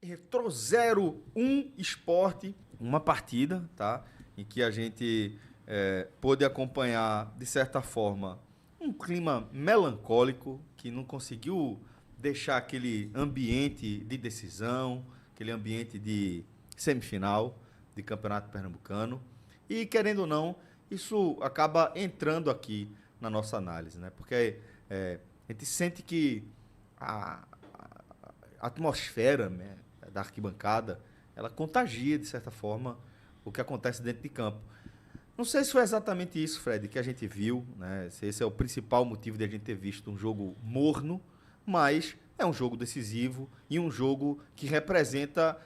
Retrô 0-1 Sport, uma partida, tá? Em que a gente pôde acompanhar, de certa forma, um clima melancólico, que não conseguiu deixar aquele ambiente de decisão, aquele ambiente de semifinal de Campeonato Pernambucano. E, querendo ou não, isso acaba entrando aqui na nossa análise, né? Porque a gente sente que a atmosfera, né, da arquibancada, ela contagia, de certa forma, o que acontece dentro de campo. Não sei se foi exatamente isso, Fred, que a gente viu, né? Se esse é o principal motivo de a gente ter visto um jogo morno, mas é um jogo decisivo e um jogo que representa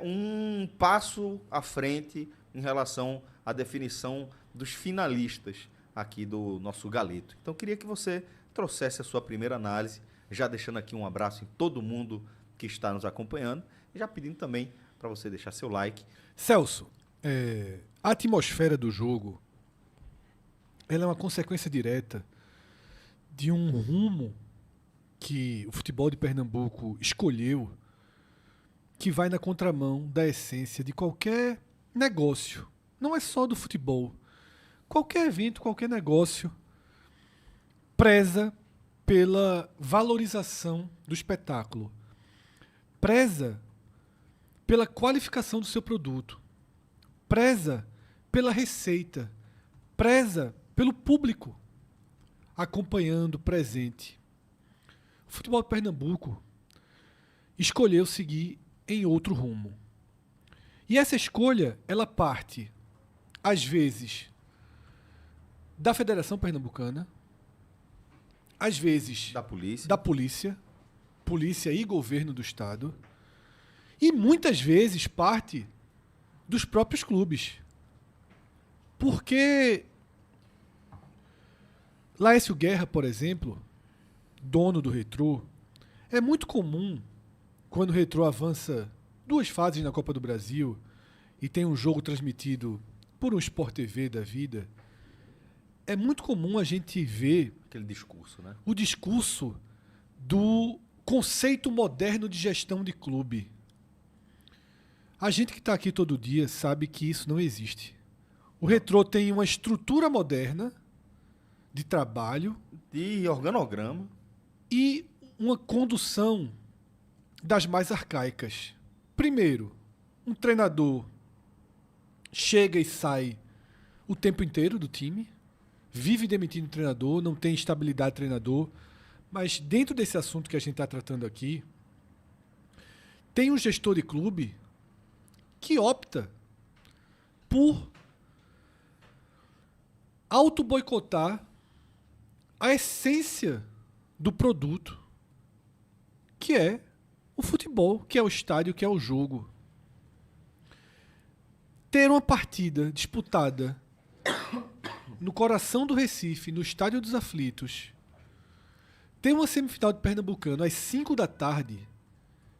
um passo à frente em relação à definição dos finalistas aqui do nosso Galeto. Então, queria que você trouxesse a sua primeira análise, já deixando aqui um abraço em todo mundo que está nos acompanhando e já pedindo também para você deixar seu like. Celso, a atmosfera do jogo ela é uma consequência direta de um rumo que o futebol de Pernambuco escolheu, que vai na contramão da essência de qualquer negócio. Não é só do futebol. Qualquer evento, qualquer negócio preza pela valorização do espetáculo, preza pela qualificação do seu produto, preza pela receita, preza pelo público acompanhando, presente. O futebol de Pernambuco escolheu seguir em outro rumo. E essa escolha, ela parte, às vezes, da Federação Pernambucana, às vezes da polícia e governo do Estado, e muitas vezes parte dos próprios clubes. Porque Laércio Guerra, por exemplo, dono do Retrô, é muito comum, quando o Retrô avança 2 fases na Copa do Brasil e tem um jogo transmitido por um Sport TV da vida, é muito comum a gente ver aquele discurso, né? O discurso do conceito moderno de gestão de clube. A gente que está aqui todo dia sabe que isso não existe. O Retrô tem uma estrutura moderna de trabalho, de organograma e uma condução das mais arcaicas. Primeiro, um treinador chega e sai o tempo inteiro do time, vive demitindo o treinador, não tem estabilidade de treinador, mas dentro desse assunto que a gente está tratando aqui, tem um gestor de clube que opta por auto-boicotar a essência do produto, que é o futebol, que é o estádio, que é o jogo. Ter uma partida disputada no coração do Recife, no Estádio dos Aflitos, ter uma semifinal de Pernambucano às 5 da tarde,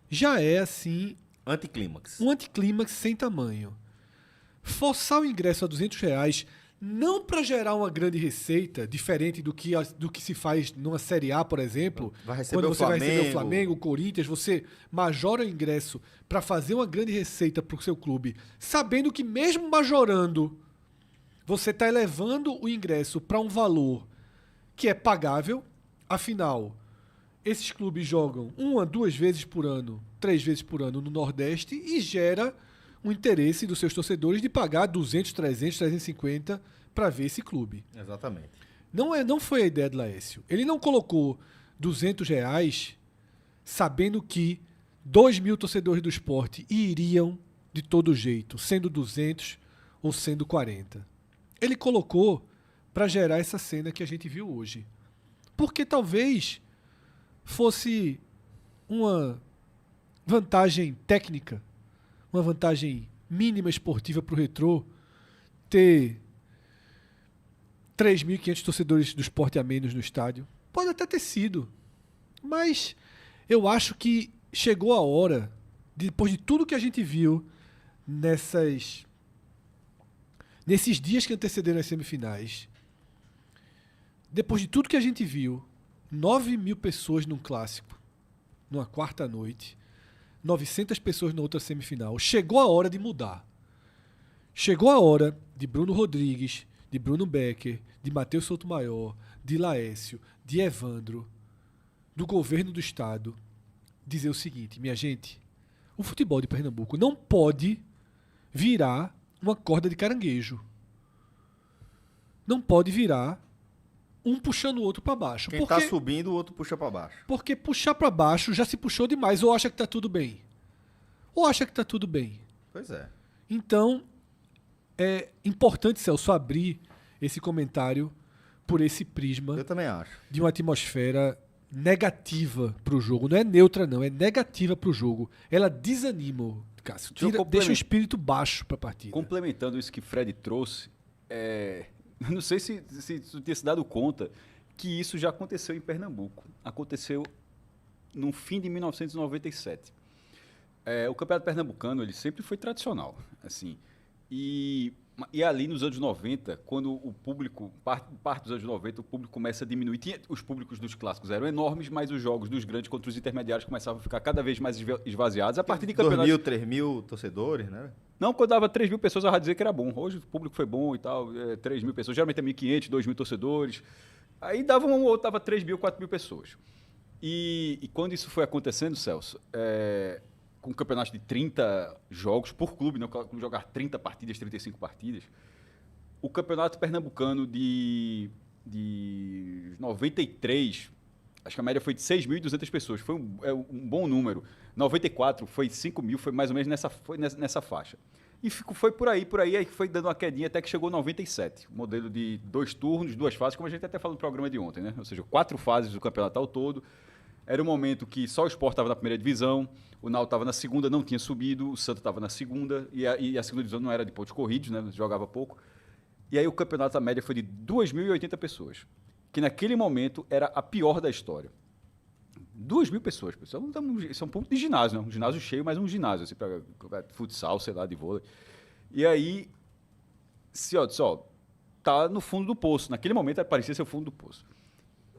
já é, assim, anticlímax. Um anticlímax sem tamanho. Forçar o ingresso a R$200, não para gerar uma grande receita, diferente do que se faz numa Série A, por exemplo. Quando você vai receber o Flamengo, o Corinthians, você majora o ingresso para fazer uma grande receita para o seu clube, sabendo que mesmo majorando, você está elevando o ingresso para um valor que é pagável. Afinal, esses clubes jogam 1, 2 vezes por ano, 3 vezes por ano no Nordeste e gera um interesse dos seus torcedores de pagar 200, 300, 350 para ver esse clube. Exatamente. Não foi a ideia de Laércio. Ele não colocou R$200 sabendo que 2.000 torcedores do esporte iriam de todo jeito, sendo 200 ou sendo 40. Ele colocou para gerar essa cena que a gente viu hoje. Porque talvez fosse uma vantagem técnica, uma vantagem mínima esportiva para o Retrô ter 3.500 torcedores do Sport a menos no estádio. Pode até ter sido, mas eu acho que chegou a hora, depois de tudo que a gente viu nesses dias que antecederam as semifinais, depois de tudo que a gente viu, 9.000 pessoas num clássico, numa quarta noite, 900 pessoas na outra semifinal. Chegou a hora de mudar. Chegou a hora de Bruno Rodrigues, de Bruno Becker, de Matheus Souto-Maior, de Laércio, de Evandro, do governo do estado, dizer o seguinte: minha gente, o futebol de Pernambuco não pode virar uma corda de caranguejo. Não pode virar um puxando o outro para baixo. Quem está subindo, o outro puxa para baixo. Porque puxar para baixo já se puxou demais. Ou acha que está tudo bem? Ou acha que está tudo bem? Pois é. Então, é importante, Celso, abrir esse comentário por esse prisma. Eu também acho. De uma atmosfera negativa para o jogo. Não é neutra, não. É negativa para o jogo. Ela desanima, Cássio. Deixa o espírito baixo para a partida. Complementando isso que Fred trouxe, não sei se tu tinha se dado conta que isso já aconteceu em Pernambuco. Aconteceu no fim de 1997. O Campeonato Pernambucano ele sempre foi tradicional. Assim, e ali nos anos 90, quando o público, parte dos anos 90, o público começa a diminuir. Os públicos dos clássicos eram enormes, mas os jogos dos grandes contra os intermediários começavam a ficar cada vez mais esvaziados. A partir de campeonatos... 2.000, 3.000 torcedores, né? Não, quando dava 3.000 pessoas, eu ia dizer que era bom. Hoje o público foi bom e tal, 3.000 pessoas. Geralmente é 1.500, 2.000 torcedores. Aí dava um ou outro, dava 3.000, 4.000 pessoas. E quando isso foi acontecendo, Celso, com um campeonato de 30 jogos por clube, né? Jogar 30 partidas, 35 partidas, o campeonato pernambucano de 93, acho que a média foi de 6.200 pessoas, foi um bom número. 94 foi 5.000, foi mais ou menos nessa faixa. E foi por aí aí foi dando uma quedinha até que chegou 97. Modelo de 2 turnos, 2 fases, como a gente até falou no programa de ontem, né? Ou seja, 4 fases do campeonato ao todo. Era um momento que só o Sport estava na primeira divisão, o Náutico estava na segunda, não tinha subido, o Santa estava na segunda, e a segunda divisão não era de pontos corridos, né? Jogava pouco. E aí o campeonato, a média foi de 2.080 pessoas, que naquele momento era a pior da história. 2.000 pessoas, pessoal. Isso é um ponto de ginásio, né? Um ginásio cheio, mas um ginásio, assim, para futsal, sei lá, de vôlei. E aí, tá no fundo do poço. Naquele momento parecia ser o fundo do poço.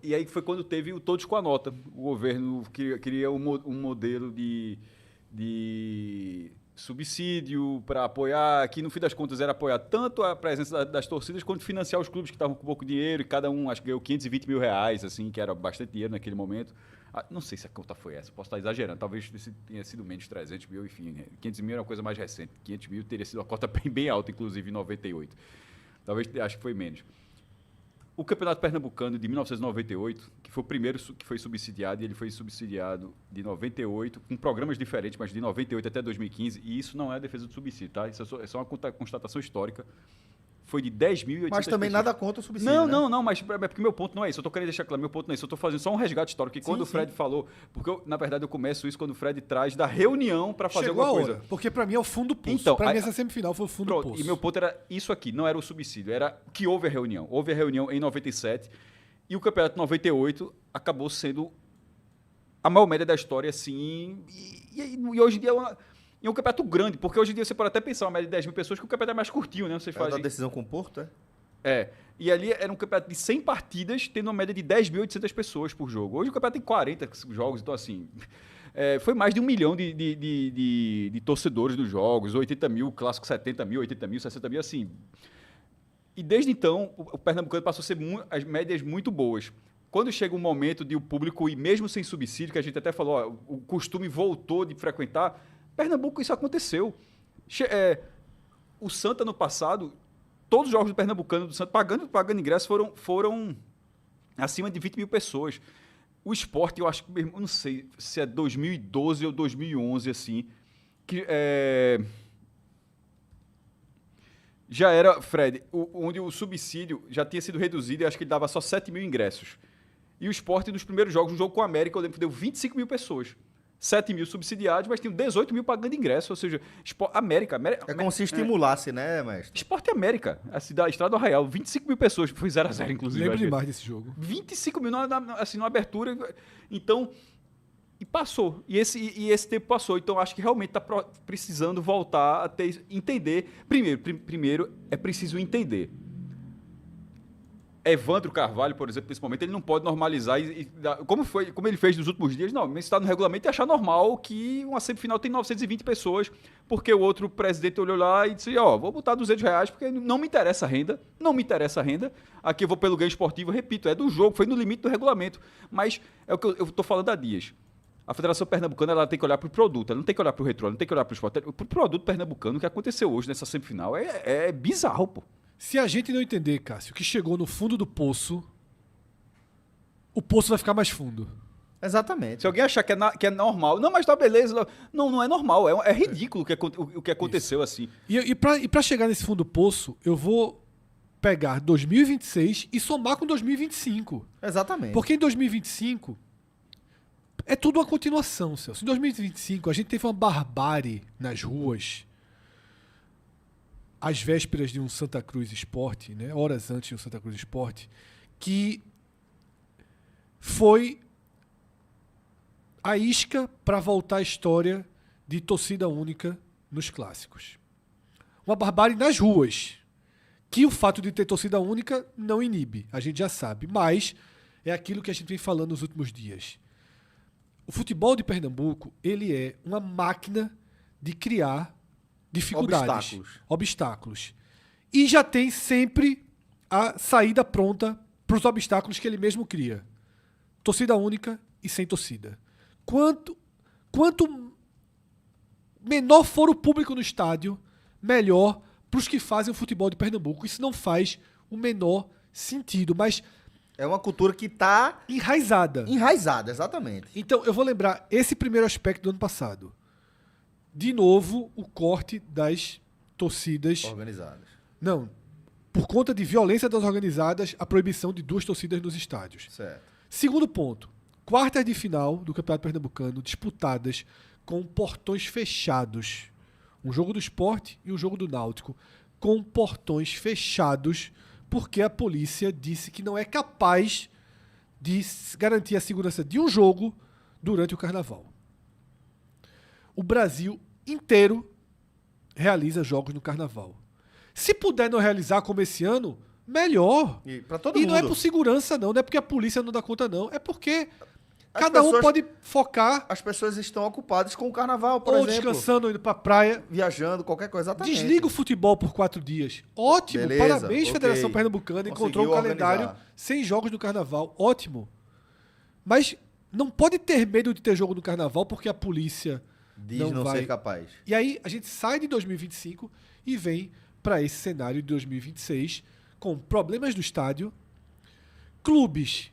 E aí foi quando teve o Todos com a Nota. O governo queria um modelo de subsídio para apoiar, que no fim das contas era apoiar tanto a presença das torcidas quanto financiar os clubes que estavam com pouco dinheiro, e cada um, acho que ganhou 520 mil reais, assim, que era bastante dinheiro naquele momento. Não sei se a conta foi essa, posso estar exagerando, talvez tenha sido menos de 300 mil, enfim, 500 mil era uma coisa mais recente, 500 mil teria sido uma cota bem alta, inclusive em 98. Talvez, acho que foi menos. O Campeonato Pernambucano de 1998, que foi o primeiro que foi subsidiado, e ele foi subsidiado de 98, com programas diferentes, mas de 98 até 2015, e isso não é a defesa do subsídio, tá? Isso é só uma constatação histórica. Foi de 10.800 Mas também pessoas. nada contra o subsídio, Não, mas é porque meu ponto não é isso. Eu estou querendo deixar claro, meu ponto não é isso. Eu estou fazendo só um resgate histórico, que quando o Fred falou, porque na verdade eu começo isso quando o Fred traz da reunião para fazer alguma coisa. Porque para mim é o fundo do poço. Então, para mim essa semifinal foi o fundo do poço. E meu ponto era isso aqui, não era o subsídio, era que houve a reunião. Houve a reunião em 97 e o campeonato de 98 acabou sendo a maior média da história, assim, e hoje em dia é um campeonato grande, porque hoje em dia você pode até pensar uma média de 10.000 pessoas, que o campeonato é mais curtinho, né? Vocês fazem da decisão com o Porto, e ali era um campeonato de 100 partidas, tendo uma média de 10.800 pessoas por jogo. Hoje o campeonato tem 40 jogos, então assim, foi mais de 1 milhão de torcedores dos jogos, 80 mil, clássico 70 mil, 80 mil, 60 mil, assim. E desde então, o Pernambucano passou a ser as médias muito boas. Quando chega um momento de o público ir mesmo sem subsídio, que a gente até falou, o costume voltou de frequentar, Pernambuco isso aconteceu. O Santa no passado, todos os jogos do Pernambucano, do Santa, pagando ingresso, foram acima de 20 mil pessoas. O Sport, eu acho que, eu não sei se é 2012 ou 2011, assim, que já era, Fred, onde o subsídio já tinha sido reduzido, e acho que ele dava só 7 mil ingressos. E o Sport, nos primeiros jogos, um jogo com a América, eu lembro que deu 25 mil pessoas. 7 mil subsidiados, mas tinham 18 mil pagando ingresso, ou seja, América... É como se estimulasse, né, mestre? Sport América, a Estrada do Arraial, 25 mil pessoas, foi 0-0, inclusive. Lembro demais desse jogo. 25 mil, assim, numa abertura, então... E passou, e esse tempo passou, então acho que realmente está precisando voltar a entender. Primeiro é preciso entender Evandro Carvalho, por exemplo, nesse momento, ele não pode normalizar como ele fez nos últimos dias. Não, mas está no regulamento e achar normal que uma semifinal tem 920 pessoas, porque o outro presidente olhou lá e disse, vou botar R$200 porque não me interessa a renda, aqui eu vou pelo ganho esportivo, repito, é do jogo, foi no limite do regulamento, mas é o que eu estou falando há dias. A Federação Pernambucana ela tem que olhar para o produto, ela não tem que olhar para o retrô, ela não tem que olhar para o esporte, para o produto pernambucano, o que aconteceu hoje nessa semifinal é bizarro, pô. Se a gente não entender, Cássio, que chegou no fundo do poço, o poço vai ficar mais fundo. Exatamente. Se alguém achar que é normal, não, mas tá beleza. Não é normal, é ridículo o que aconteceu. Isso. Assim. E pra chegar nesse fundo do poço, eu vou pegar 2026 e somar com 2025. Exatamente. Porque em 2025 é tudo uma continuação, Celso. Em 2025 a gente teve uma barbárie nas ruas, às vésperas de um Santa Cruz Esporte, né? Horas antes de um Santa Cruz Esporte, que foi a isca para voltar à história de torcida única nos clássicos. Uma barbárie nas ruas, que o fato de ter torcida única não inibe, a gente já sabe, mas é aquilo que a gente vem falando nos últimos dias. O futebol de Pernambuco, ele é uma máquina de criar dificuldades, obstáculos. E já tem sempre a saída pronta para os obstáculos que ele mesmo cria. Torcida única e sem torcida. Quanto menor for o público no estádio, melhor para os que fazem o futebol de Pernambuco. Isso não faz o menor sentido, mas é uma cultura que está enraizada. Enraizada, exatamente. Então, eu vou lembrar esse primeiro aspecto do ano passado. De novo, o corte das torcidas organizadas. Não. Por conta de violência das organizadas, a proibição de 2 torcidas nos estádios. Certo. Segundo ponto. Quartas de final do Campeonato Pernambucano disputadas com portões fechados. Um jogo do Sport e um jogo do Náutico. Com portões fechados, porque a polícia disse que não é capaz de garantir a segurança de um jogo durante o Carnaval. O Brasil inteiro realiza jogos no Carnaval. Se puder não realizar como esse ano, melhor. E para todo mundo. E não é por segurança, não é porque a polícia não dá conta, não. É porque cada um pode focar. As pessoas estão ocupadas com o Carnaval, por exemplo. Ou descansando, indo pra praia. Viajando, qualquer coisa. Exatamente. Desliga o futebol por 4 dias. Ótimo. Beleza, parabéns, Federação Pernambucana. Encontrou um calendário sem jogos no Carnaval. Ótimo. Mas não pode ter medo de ter jogo no Carnaval porque a polícia diz não vai ser capaz. E aí a gente sai de 2025 e vem para esse cenário de 2026 com problemas do estádio, clubes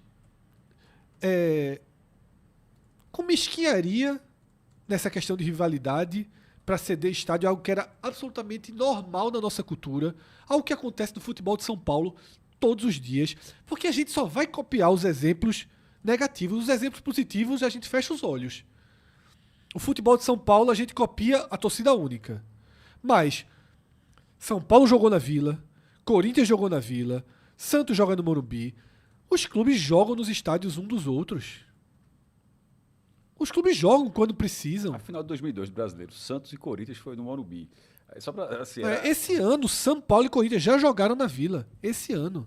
com mesquinharia nessa questão de rivalidade para ceder estádio, algo que era absolutamente normal na nossa cultura, algo que acontece no futebol de São Paulo todos os dias, porque a gente só vai copiar os exemplos negativos, os exemplos positivos a gente fecha os olhos. O futebol de São Paulo a gente copia a torcida única, mas São Paulo jogou na Vila, Corinthians jogou na Vila, Santos joga no Morumbi, os clubes jogam nos estádios um dos outros. Os clubes jogam quando precisam. A final de 2002 do Brasileiro, Santos e Corinthians foi no Morumbi. Só pra, assim, esse ano, São Paulo e Corinthians já jogaram na Vila. Esse ano.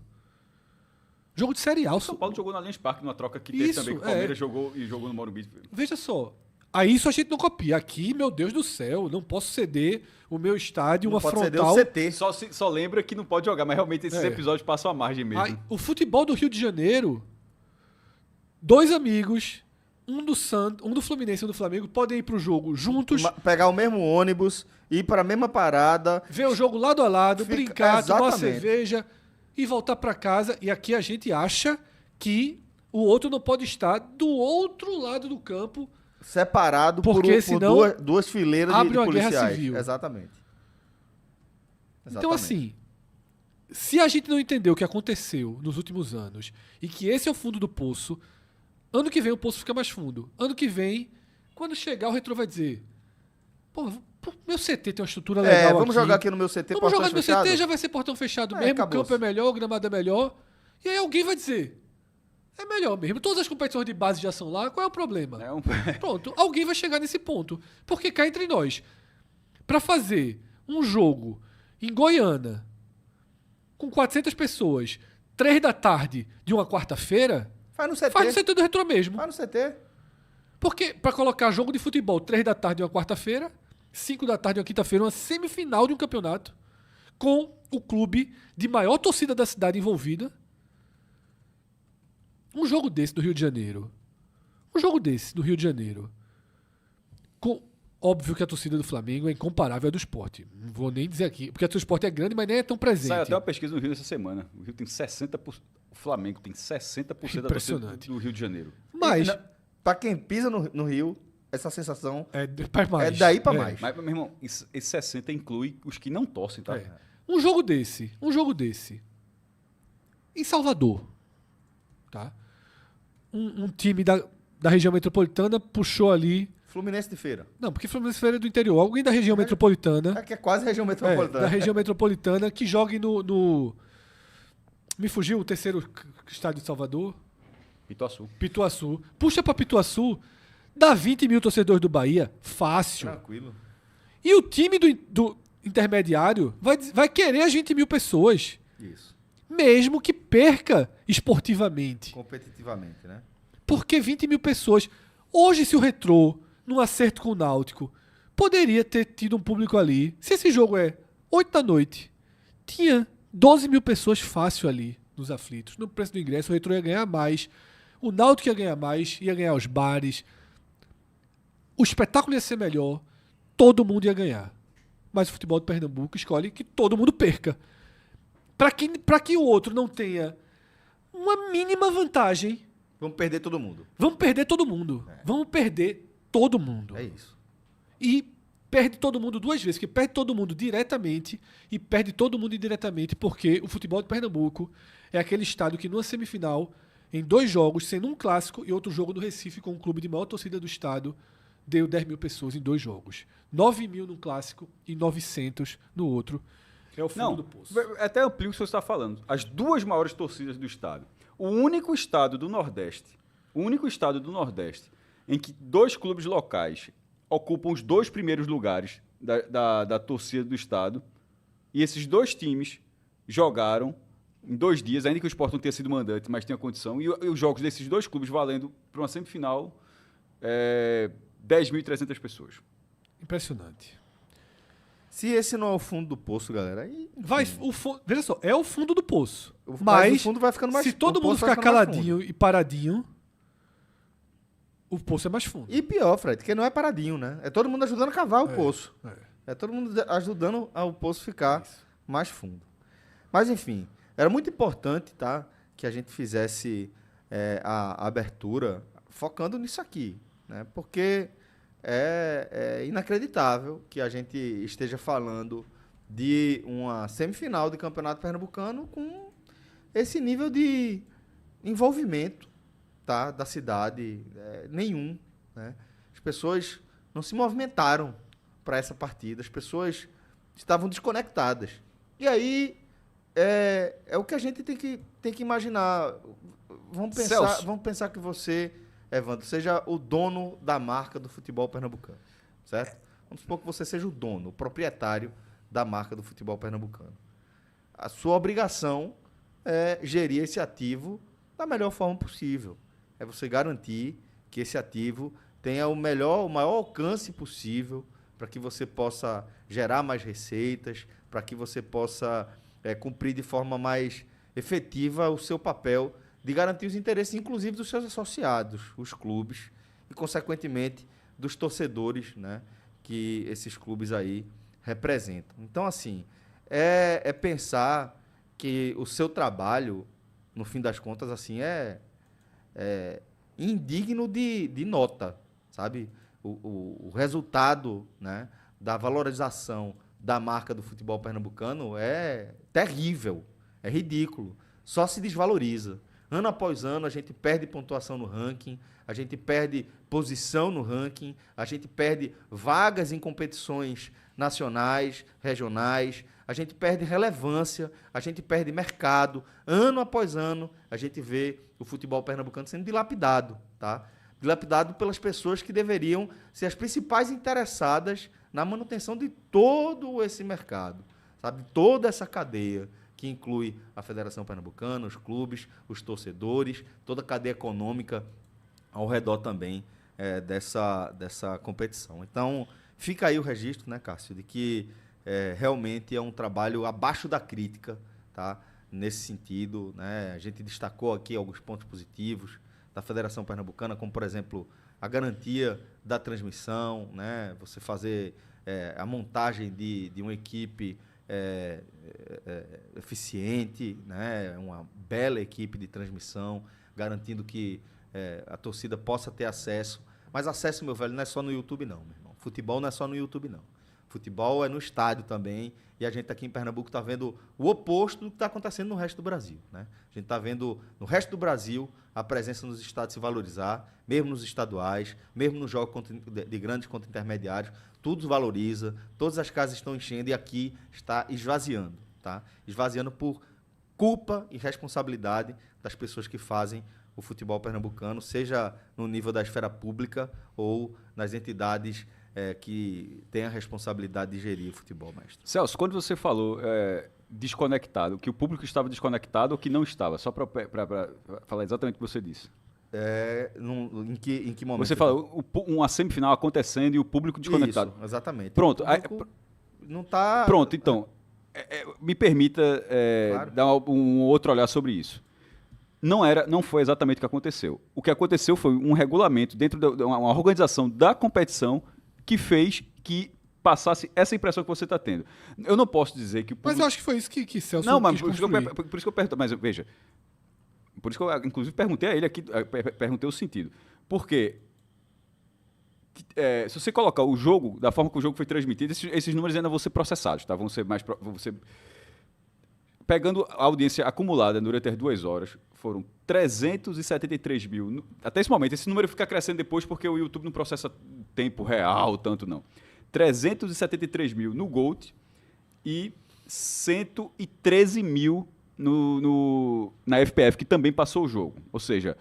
Jogo de Série A. São Paulo jogou no Allianz Parque, numa troca que teve também, que o Palmeiras jogou no Morumbi. Veja só. Aí isso a gente não copia. Aqui, meu Deus do céu, não posso ceder o meu estádio, não uma frontal. Ceder o CT. Só lembra que não pode jogar, mas realmente esses episódios passam a margem mesmo. Aí, o futebol do Rio de Janeiro, 2 amigos, um do Fluminense e um do Flamengo, podem ir pro jogo juntos. Pegar o mesmo ônibus, ir para a mesma parada. Ver o jogo lado a lado, brincar, tomar uma cerveja e voltar para casa. E aqui a gente acha que o outro não pode estar do outro lado do campo, separado por duas fileiras de policiais. Guerra civil. Exatamente. Então, assim, se a gente não entender o que aconteceu nos últimos anos e que esse é o fundo do poço, ano que vem o poço fica mais fundo. Ano que vem, quando chegar, o Retrô vai dizer: pô, meu CT tem uma estrutura legal vamos jogar aqui no meu CT, vamos jogar no meu CT, já vai ser portão fechado mesmo, acabou. O campo é melhor, o gramado é melhor. E aí alguém vai dizer: é melhor mesmo. Todas as competições de base já são lá, qual é o problema? Pronto, alguém vai chegar nesse ponto. Porque cá entre nós, para fazer um jogo em Goiânia, com 400 pessoas, 3 da tarde de uma quarta-feira, faz no CT. Faz no CT do Retrô mesmo. Faz no CT. Porque para colocar jogo de futebol 3 da tarde de uma quarta-feira, 5 da tarde de uma quinta-feira, uma semifinal de um campeonato, com o clube de maior torcida da cidade envolvida. Um jogo desse do Rio de Janeiro. Óbvio que a torcida do Flamengo é incomparável à do Sport. Não vou nem dizer aqui, porque a do Sport é grande, mas nem é tão presente. Saiu até uma pesquisa no Rio essa semana. O Rio tem 60%. O Flamengo tem 60% da torcida do Rio de Janeiro. Mas, para quem pisa no Rio, essa sensação é daí para mais. Mas, meu irmão, esse 60 inclui os que não torcem, tá? Um jogo desse, em Salvador, tá? Um time da região metropolitana puxou ali... Fluminense de Feira. Não, porque Fluminense de Feira é do interior. Alguém da região metropolitana... É que é quase região metropolitana. Da região metropolitana que jogue no... Me fugiu o terceiro estádio de Salvador. Pituaçu. Puxa pra Pituaçu, dá 20 mil torcedores do Bahia, fácil. Tranquilo. E o time do intermediário vai querer as 20 mil pessoas. Isso. Mesmo que perca esportivamente. Competitivamente, né? Porque 20 mil pessoas... Hoje, se o Retrô, num acerto com o Náutico, poderia ter tido um público ali. Se esse jogo é 8 da noite, tinha 12 mil pessoas fácil ali, nos aflitos. No preço do ingresso, o Retrô ia ganhar mais. O Náutico ia ganhar mais, ia ganhar os bares. O espetáculo ia ser melhor. Todo mundo ia ganhar. Mas o futebol de Pernambuco escolhe que todo mundo perca. Para que o outro não tenha uma mínima vantagem... Vamos perder todo mundo. Vamos perder todo mundo. É isso. E perde todo mundo duas vezes, porque perde todo mundo diretamente e perde todo mundo indiretamente, porque o futebol de Pernambuco é aquele estado que numa semifinal, em 2 jogos, sendo um clássico e outro jogo no Recife com o clube de maior torcida do estado, deu 10 mil pessoas em 2 jogos. 9 mil num clássico e 900 no outro. É o fundo do poço. Até amplio o que você está falando. As 2 maiores torcidas do estado. O único estado do Nordeste em que 2 clubes locais ocupam os 2 primeiros lugares da torcida do estado, e esses 2 times jogaram em 2 dias, ainda que o Sport não tenha sido mandante, mas tinha condição, e os jogos desses 2 clubes valendo para uma semifinal 10.300 pessoas. Impressionante. Se esse não é o fundo do poço, galera, aí... Veja só, é o fundo do poço. Mas o fundo vai ficando mais... Se todo mundo ficar caladinho e paradinho, o poço é mais fundo. E pior, Fred, porque não é paradinho, né? É todo mundo ajudando a cavar o poço. É todo mundo ajudando o poço ficar mais fundo. Mas, enfim, era muito importante, tá? Que a gente fizesse a abertura focando nisso aqui, né? Porque... É inacreditável que a gente esteja falando de uma semifinal de campeonato pernambucano com esse nível de envolvimento, tá, da cidade nenhum, né? As pessoas não se movimentaram para essa partida, as pessoas estavam desconectadas. E aí é o que a gente tem que imaginar. Vamos pensar que você... Evandro, seja o dono da marca do futebol pernambucano, certo? Vamos supor que você seja o dono, o proprietário da marca do futebol pernambucano. A sua obrigação é gerir esse ativo da melhor forma possível. É você garantir que esse ativo tenha o maior alcance possível para que você possa gerar mais receitas, para que você possa cumprir de forma mais efetiva o seu papel de garantir os interesses, inclusive, dos seus associados, os clubes, e, consequentemente, dos torcedores, né, que esses clubes aí representam. Então, assim, é pensar que o seu trabalho, no fim das contas, assim, é indigno de nota, sabe? O resultado, né, da valorização da marca do futebol pernambucano é terrível, é ridículo, só se desvaloriza. Ano após ano, a gente perde pontuação no ranking, a gente perde posição no ranking, a gente perde vagas em competições nacionais, regionais, a gente perde relevância, a gente perde mercado. Ano após ano, a gente vê o futebol pernambucano sendo dilapidado, tá? Dilapidado pelas pessoas que deveriam ser as principais interessadas na manutenção de todo esse mercado, sabe? Toda essa cadeia que inclui a Federação Pernambucana, os clubes, os torcedores, toda a cadeia econômica ao redor também dessa competição. Então, fica aí o registro, né, Cássio, de que realmente é um trabalho abaixo da crítica, tá? Nesse sentido, né? A gente destacou aqui alguns pontos positivos da Federação Pernambucana, como, por exemplo, a garantia da transmissão, né? Você fazer a montagem de uma equipe eficiente, né? Uma bela equipe de transmissão, garantindo que a torcida possa ter acesso. Mas acesso, meu velho, não é só no YouTube, não, meu irmão. Futebol não é só no YouTube, não. Futebol é no estádio também, e a gente aqui em Pernambuco está vendo o oposto do que está acontecendo no resto do Brasil, né? A gente está vendo no resto do Brasil a presença nos estádios se valorizar, mesmo nos estaduais, mesmo nos jogos de grandes contra intermediários, tudo valoriza, todas as casas estão enchendo e aqui está esvaziando, tá? Esvaziando por culpa e responsabilidade das pessoas que fazem o futebol pernambucano, seja no nível da esfera pública ou nas entidades que têm a responsabilidade de gerir o futebol, mestre. Celso, quando você falou desconectado, que o público estava desconectado ou que não estava, só para falar exatamente o que você disse. Em que momento? Você falou uma semifinal acontecendo e o público desconectado. Isso, exatamente. Pronto. Não está... Pronto, então, me permita claro, dar um outro olhar sobre isso. Não foi exatamente o que aconteceu. O que aconteceu foi um regulamento dentro de uma organização da competição que fez que passasse essa impressão que você está tendo. Eu não posso dizer que o público... Mas eu acho que foi isso que Celso Não, mas quis por isso que eu pergunto. Mas veja, por isso que eu, inclusive, perguntei a ele aqui, perguntei o sentido. Porque se você colocar o jogo, da forma que o jogo foi transmitido, esses números ainda vão ser processados, tá? Vão ser pegando a audiência acumulada durante as 2 horas, foram 373 mil. Até esse momento, esse número fica crescendo depois porque o YouTube não processa tempo real, tanto não. 373 mil no Gold e 113 mil na FPF, que também passou o jogo. Ou seja,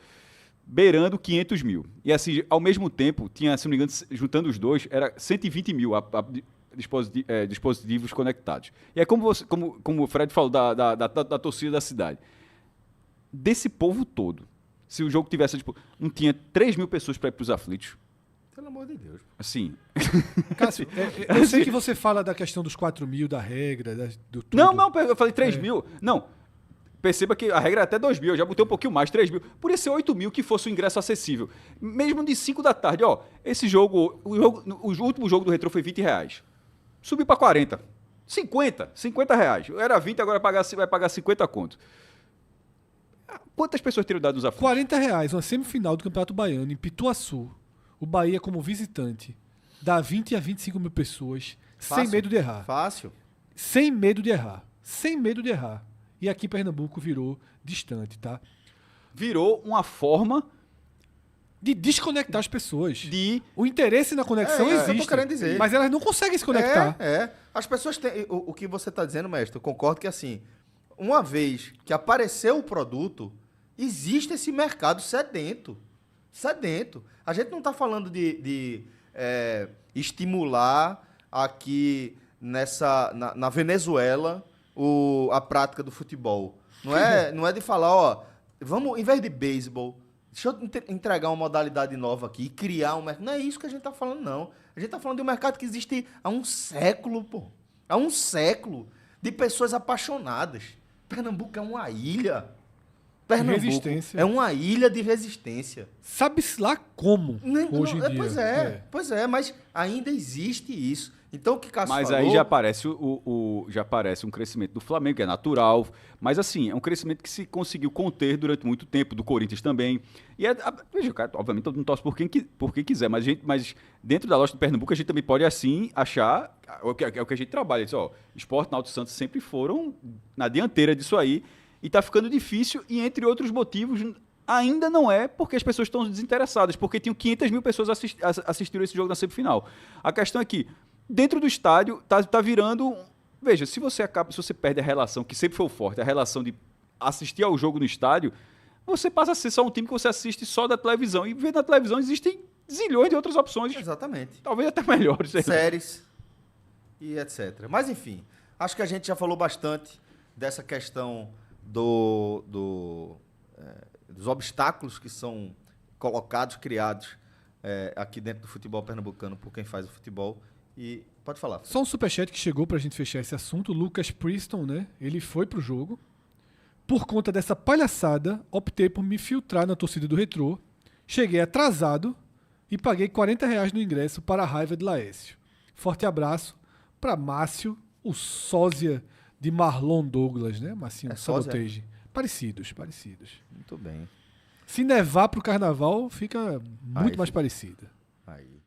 beirando 500 mil. E assim, ao mesmo tempo, tinha, se não me engano, juntando os dois, era 120 mil dispositivos conectados. E é como o Fred falou da torcida da cidade. Desse povo todo, se o jogo tivesse, não tinha 3 mil pessoas para ir para os aflitos. Pelo amor de Deus. Assim. Cássio, eu sei que você fala da questão dos 4 mil, da regra, do tudo. Não, eu falei 3 mil. Não. Perceba que a regra é até 2 mil, eu já botei um pouquinho mais, 3 mil. Podia ser 8 mil que fosse o ingresso acessível. Mesmo de 5 da tarde, esse jogo, o último jogo do Retrô foi R$20. Subiu para 40. 50 reais. Era 20, agora vai pagar 50 conto. Quantas pessoas teriam dado os aflitos? R$40, uma semifinal do Campeonato Baiano, em Pituaçu. O Bahia como visitante. Dá 20 a 25 mil pessoas, fácil, sem medo de errar. Fácil. Sem medo de errar. Sem medo de errar. E aqui Pernambuco virou distante, tá? Virou uma forma de desconectar as pessoas. O interesse na conexão existe. Eu tô querendo dizer. Mas elas não conseguem se conectar. As pessoas têm... O que você está dizendo, mestre, eu concordo que assim, uma vez que apareceu o produto, existe esse mercado sedento. A gente não está falando de estimular aqui na Venezuela a prática do futebol. Não é de falar, vamos, em vez de beisebol, deixa eu entregar uma modalidade nova aqui e criar um mercado. Não é isso que a gente está falando, não. A gente está falando de um mercado que existe há um século, pô. Há um século de pessoas apaixonadas. Pernambuco é uma ilha. Pernambuco é uma ilha de resistência. Sabe-se lá como, hoje em dia. Pois é, mas ainda existe isso. Então, o que Cássio falou... Mas aí já aparece um crescimento do Flamengo, que é natural. Mas, assim, é um crescimento que se conseguiu conter durante muito tempo, do Corinthians também. E, veja, cara, obviamente, todo mundo torce por quem quiser. Mas dentro da lógica do Pernambuco, a gente também pode, assim, achar... É o que a gente trabalha. Sport, Náutico e Santos sempre foram na dianteira disso aí. E está ficando difícil. E, entre outros motivos, ainda não é porque as pessoas estão desinteressadas. Porque tinham 500 mil pessoas assistindo esse jogo na semifinal. A questão é que dentro do estádio, tá virando... Veja, se você perde a relação, que sempre foi forte, a relação de assistir ao jogo no estádio, você passa a ser só um time que você assiste só da televisão. E ver na televisão existem zilhões de outras opções. Exatamente. Talvez até melhores. Séries e etc. Mas, enfim, acho que a gente já falou bastante dessa questão dos obstáculos que são colocados, criados aqui dentro do futebol pernambucano por quem faz o futebol. E pode falar. Só um superchat que chegou pra gente fechar esse assunto. O Lucas Preston, né? Ele foi pro jogo. Por conta dessa palhaçada, optei por me filtrar na torcida do Retrô. Cheguei atrasado e paguei R$40 no ingresso para a raiva de Laércio. Forte abraço para Márcio, o sósia de Marlon Douglas, né? Marcinho Sabotage. Parecidos. Muito bem. Se nevar pro carnaval, fica muito mais parecida. Aí.